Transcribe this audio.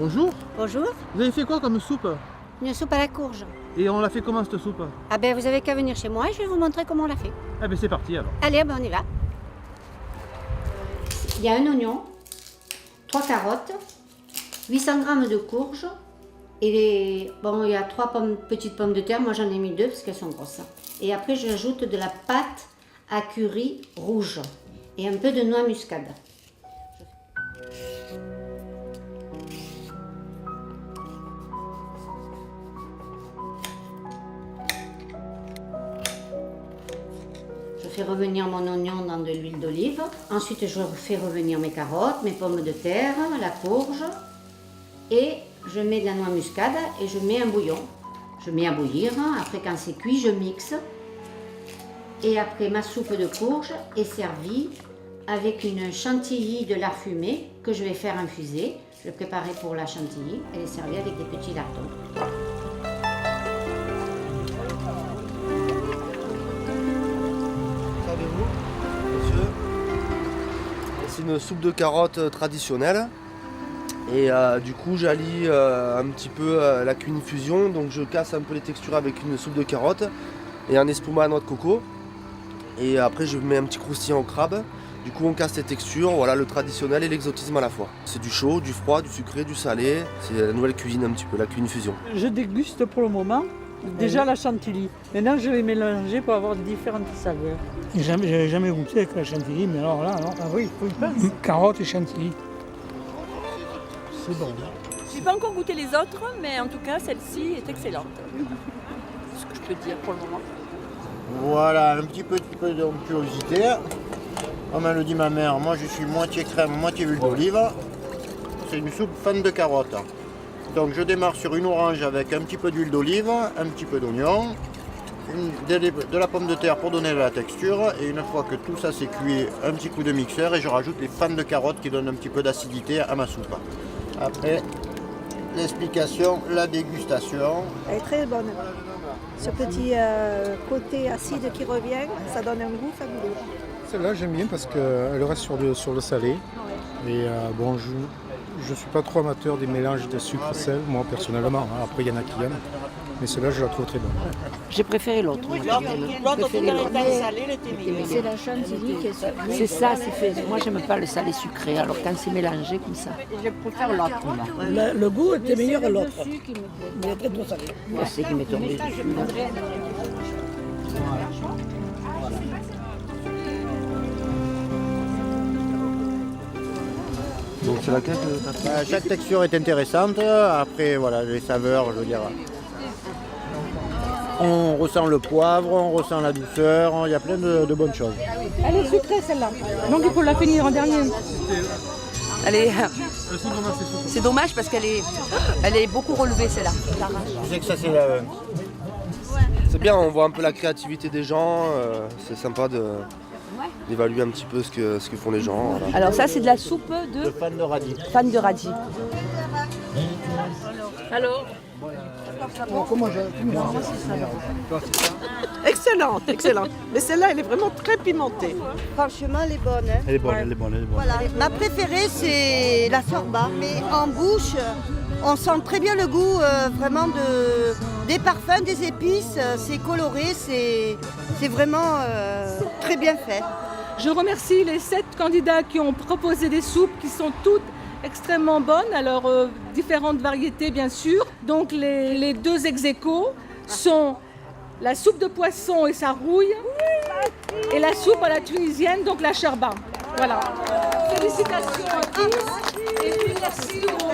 Bonjour. Bonjour. Vous avez fait quoi comme soupe? Une soupe à la courge. Et on l'a fait comment cette soupe? Ah ben vous avez qu'à venir chez moi et je vais vous montrer comment on l'a fait. Ah ben c'est parti alors. Allez, ben on y va. Il y a un oignon, 3 carottes, 800 g de courge et bon, il y a 3 petites pommes de terre. Moi j'en ai mis 2 parce qu'elles sont grosses. Et après j'ajoute de la pâte à curry rouge et un peu de noix muscade. Je fais revenir mon oignon dans de l'huile d'olive. Ensuite, je fais revenir mes carottes, mes pommes de terre, la courge. Et je mets de la noix muscade et je mets un bouillon. Je mets à bouillir. Après, quand c'est cuit, je mixe. Et après, ma soupe de courge est servie avec une chantilly de lard fumé que je vais faire infuser. Je l'ai préparée pour la chantilly. Elle est servie avec des petits lardons. C'est une soupe de carottes traditionnelle et du coup j'allie un petit peu la cuisine fusion, donc je casse un peu les textures avec une soupe de carottes et un espuma à noix de coco et après je mets un petit croustillant au crabe. Du coup on casse les textures, voilà le traditionnel et l'exotisme à la fois. C'est du chaud, du froid, du sucré, du salé, c'est la nouvelle cuisine un petit peu, la cuisine fusion. Je déguste pour le moment déjà la chantilly. Maintenant je vais mélanger pour avoir différentes saveurs. J'ai jamais goûté avec la chantilly, mais alors là, alors, Ah oui, il faut y penser. carotte et chantilly. C'est bon. Je n'ai pas encore goûté les autres, mais en tout cas, celle-ci est excellente. C'est ce que je peux dire pour le moment. Voilà, un petit peu d'onctuosité. Comme elle le dit ma mère, moi je suis moitié crème, moitié huile d'olive. C'est une soupe fan de carottes. Donc je démarre sur une orange avec un petit peu d'huile d'olive, un petit peu d'oignon, de la pomme de terre pour donner de la texture. Et une fois que tout ça c'est cuit, un petit coup de mixeur et je rajoute les fans de carottes qui donnent un petit peu d'acidité à ma soupe. Après, l'explication, la dégustation. Elle est très bonne. Ce petit côté acide qui revient, ça donne un goût fabuleux. Celle-là j'aime bien parce qu'elle reste sur le salé. Et bon, je ne suis pas trop amateur des mélanges de sucre-sel, moi personnellement. Après il y en a qui aiment. Mais celle-là je la trouve très bonne. J'ai préféré l'autre. C'est la chantilly qui est sucrée. C'est ça, c'est fait. Moi j'aime pas le salé sucré, alors quand c'est mélangé comme ça. Je préfère l'autre. Le goût était meilleur que l'autre. Mais il était trop salé. C'est qui m'est tombé. Donc c'est laquelle Chaque texture est intéressante. Après voilà, les saveurs, je veux dire. On ressent le poivre, on ressent la douceur, il y a plein de bonnes choses. Elle est sucrée celle-là, donc il faut la finir en dernier. C'est dommage parce qu'elle est beaucoup relevée celle-là. Je sais que ça c'est C'est bien, on voit un peu la créativité des gens, c'est sympa d'évaluer un petit peu ce que font les gens. Voilà. Alors ça c'est de la soupe de fan de radis. Fan de radis. Alors Excellente, excellente. Mais celle-là, elle est vraiment très pimentée. Franchement, elle est bonne. Hein. Elle est bonne, elle est bonne, elle est bonne. Voilà. Ma préférée, c'est la sorba. Mais en bouche, on sent très bien le goût vraiment des parfums, des épices. C'est coloré, c'est vraiment très bien fait. Je remercie les 7 candidats qui ont proposé des soupes qui sont toutes extrêmement bonnes, alors différentes variétés bien sûr. Donc les 2 ex-aequo sont la soupe de poisson et sa rouille et la soupe à la tunisienne, donc la charba. Voilà. Félicitations à tous et puis merci aux